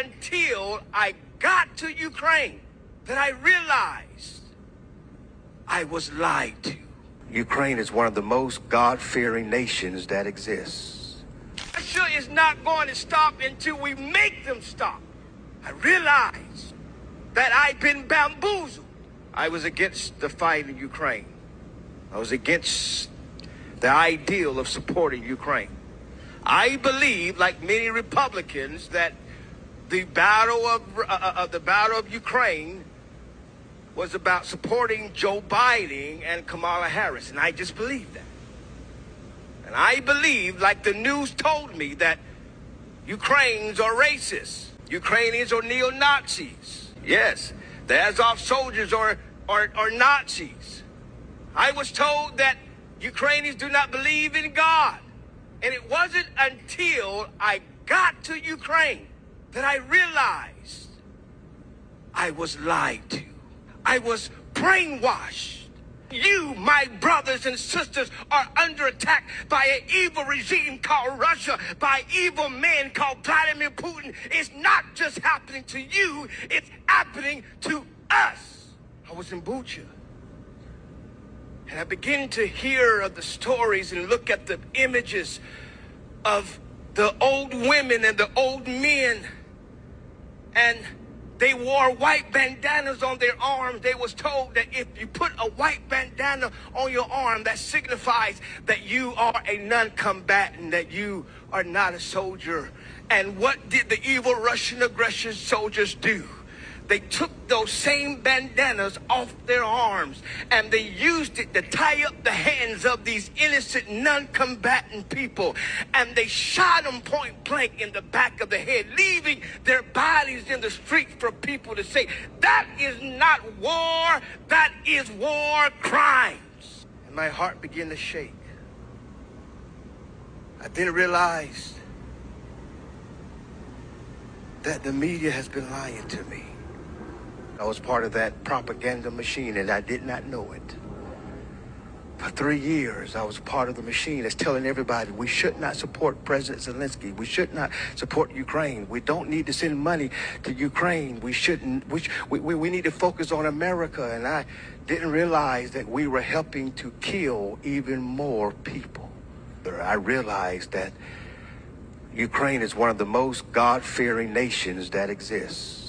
until I got to Ukraine that I realized I was lied to. Ukraine is one of the most God-fearing nations that exists. Russia is not going to stop until we make them stop. I realized that I'd been bamboozled. I was against the fight in Ukraine. I was against the ideal of supporting Ukraine. I believe, like many Republicans, that the battle of Ukraine was about supporting Joe Biden and Kamala Harris, and I just believe that. And I believe, like the news told me, that Ukrainians are racist. Ukrainians are neo-Nazis. Yes, the Azov soldiers are Nazis. I was told that Ukrainians do not believe in God. And it wasn't until I got to Ukraine that I realized I was lied to. I was brainwashed. You, my brothers and sisters, are under attack by an evil regime called Russia, by evil men called Vladimir Putin. It's not just happening to you, it's happening to us. I was in Bucha, and I began to hear of the stories and look at the images of the old women and the old men, and they wore white bandanas on their arms. They was told that if you put a white bandana on your arm, that signifies that you are a non-combatant, that you are not a soldier. And what did the evil Russian aggression soldiers do? They took those same bandanas off their arms and they used it to tie up the hands of these innocent non-combatant people. And they shot them point blank in the back of the head, leaving their bodies in the street for people to say, that is not war, that is war crimes. And my heart began to shake. I then realized that the media has been lying to me. I was part of that propaganda machine and I did not know it. For 3 years, I was part of the machine that's telling everybody we should not support President Zelensky. We should not support Ukraine. We don't need to send money to Ukraine. We shouldn't. We need to focus on America. And I didn't realize that we were helping to kill even more people. I realized that Ukraine is one of the most God-fearing nations that exists.